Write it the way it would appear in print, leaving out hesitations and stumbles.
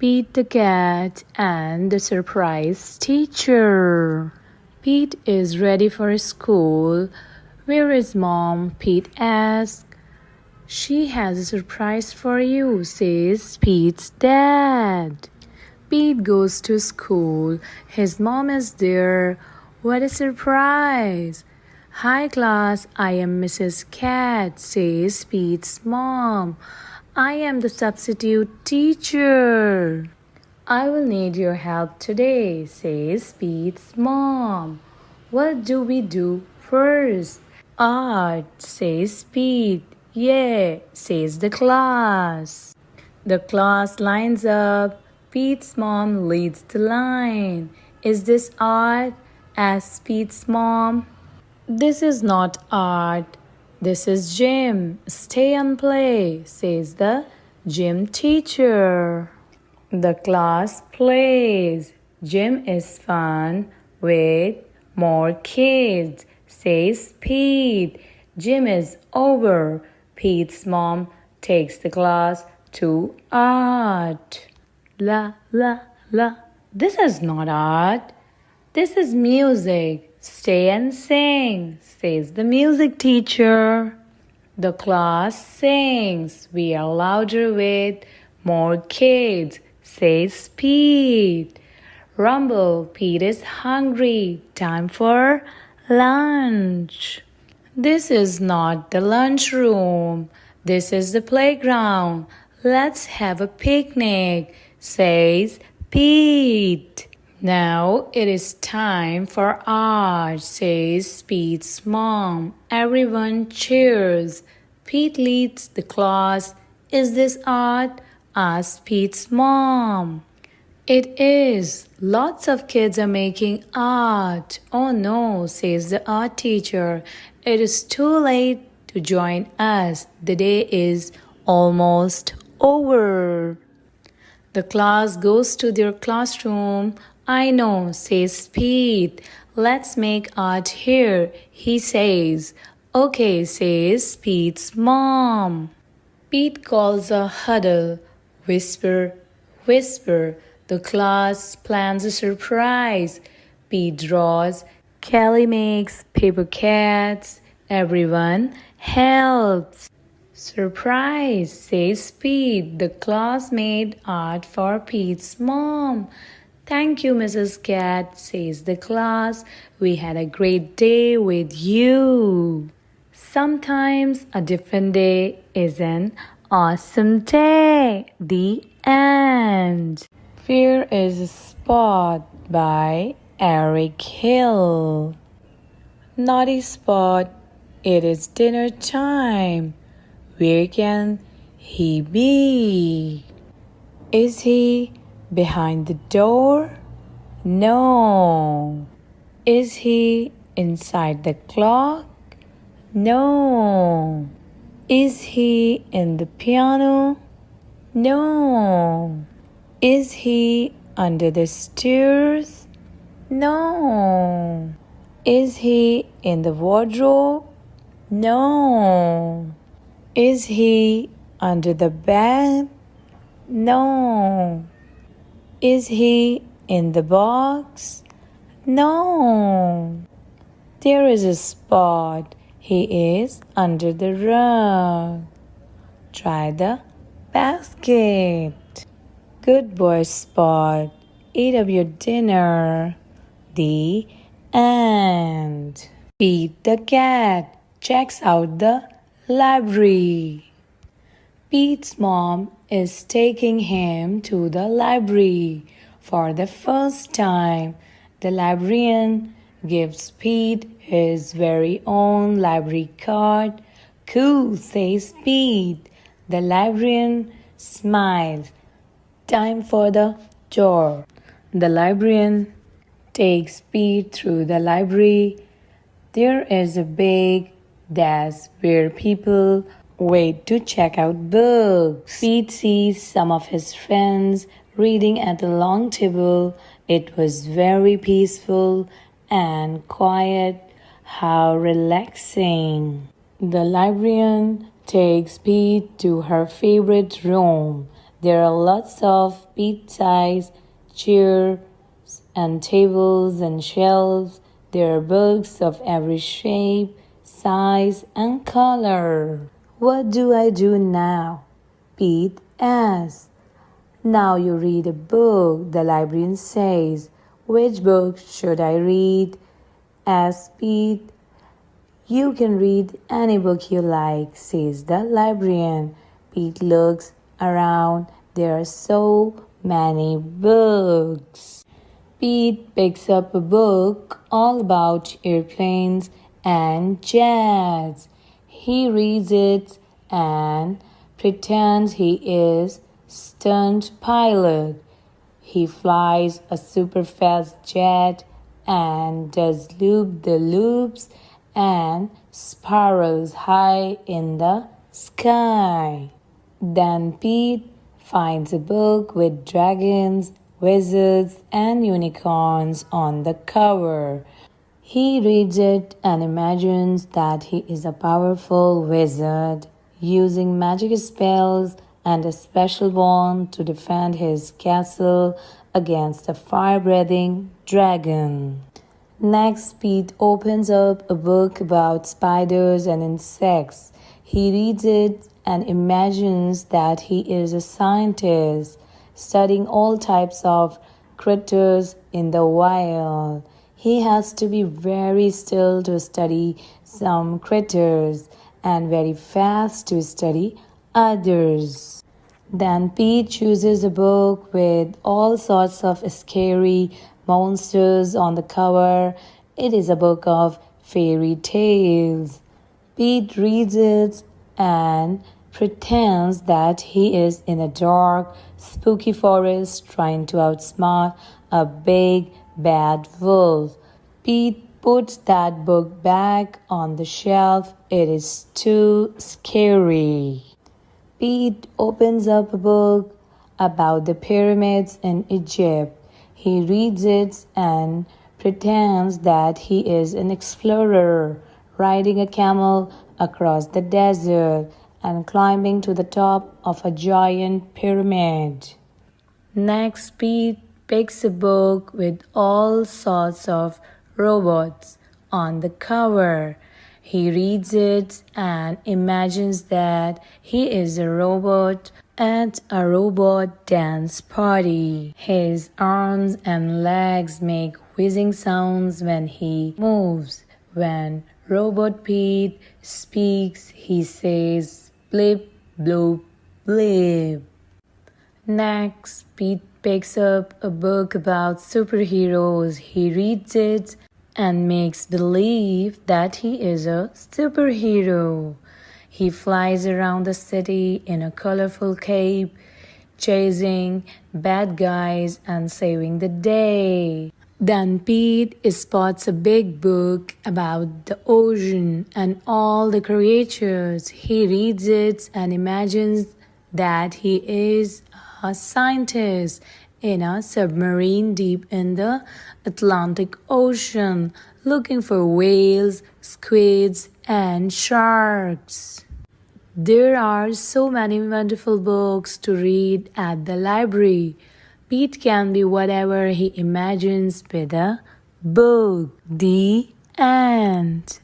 Pete the cat and the surprise teacher. Pete is ready for school. Where is mom? Pete asks. She has a surprise for you, says Pete's dad. Pete goes to school. His mom is there. What a surprise! Hi class, I am Mrs. Cat, says Pete's mom. I am the substitute teacher. I will need your help today, says Pete's mom. What do we do first? Art, says Pete. Yeah, says the class. The class lines up. Pete's mom leads the line. Is this art? Asks Pete's mom. This is not art. This is gym. Stay and play, says the gym teacher. The class plays. Gym is fun with more kids, says Pete. Gym is over. Pete's mom takes the class to art. La, la, la. This is not art. This is music. Stay and sing, says the music teacher. The class sings. We are louder with more kids, says Pete. Rumble, Pete is hungry. Time for lunch. This is not the lunchroom. This is the playground. Let's have a picnic, says Pete. Now it is time for art, says Pete's mom. Everyone cheers. Pete leads the class. Is this art? Asks Pete's mom. It is. Lots of kids are making art. Oh no, says the art teacher. It is too late to join us. The day is almost over. The class goes to their classroom. I know, says Pete. Let's make art here, he says. Okay, says Pete's mom. Pete calls a huddle. Whisper, whisper. The class plans a surprise. Pete draws. Kelly makes paper cats. Everyone helps. Surprise, says Pete. The class made art for Pete's mom. Thank you, Mrs. Cat, says the class. We had a great day with you. Sometimes a different day is an awesome day. The end. Fear is a Spot by Eric Hill. Naughty Spot, it is dinner time. Where can he be? Is he behind the door? No. Is he inside the clock? No. Is he in the piano? No. Is he under the stairs? No. Is he in the wardrobe? No. Is he under the bed? No. Is he in the box? No. There is a Spot. He is under the rug. Try the basket. Good boy, Spot. Eat up your dinner. The end. Pete the cat checks out the library. Pete's mom is taking him to the library. For the first time, the librarian gives Pete his very own library card. Cool, says Pete. The librarian smiles. Time for the tour. The librarian takes Pete through the library. There is a big desk where people wait to check out books. Pete sees some of his friends reading at the long table. It was very peaceful and quiet. How relaxing. The librarian takes Pete to her favorite room. There are lots of pet-sized chairs and tables and shelves. There are books of every shape, size, and color. What do I do now? Pete asks. Now you read a book, the librarian says. Which book should I read? Asks Pete. You can read any book you like, says the librarian. Pete looks around. There are so many books. Pete picks up a book all about airplanes and jets. He reads it and pretends he is stunt pilot. He flies a super fast jet and does loop-the-loops and spirals high in the sky. Then Pete finds a book with dragons, wizards, and unicorns on the cover. He reads it and imagines that he is a powerful wizard using magic spells and a special wand to defend his castle against a fire-breathing dragon. Next, Pete opens up a book about spiders and insects. He reads it and imagines that he is a scientist studying all types of critters in the wild. He has to be very still to study some critters and very fast to study others. Then Pete chooses a book with all sorts of scary monsters on the cover. It is a book of fairy tales. Pete reads it and pretends that he is in a dark, spooky forest trying to outsmart a big, bad wolf. Pete puts that book back on the shelf. It is too scary. Pete opens up a book about the pyramids in Egypt. He reads it and pretends that he is an explorer, riding a camel across the desert and climbing to the top of a giant pyramid. Next, Pete picks a book with all sorts of robots on the cover. He reads it and imagines that he is a robot at a robot dance party. His arms and legs make whizzing sounds when he moves. When Robot Pete speaks, he says blip, bloop, blip. Next, Pete picks up a book about superheroes. He reads it and makes believe that he is a superhero. He flies around the city in a colorful cape, chasing bad guys and saving the day. Then Pete spots a big book about the ocean and all the creatures. He reads it and imagines that he is a scientist in a submarine deep in the Atlantic Ocean, looking for whales, squids, and sharks. There are so many wonderful books to read at the library. Pete can be whatever he imagines with a book. The end.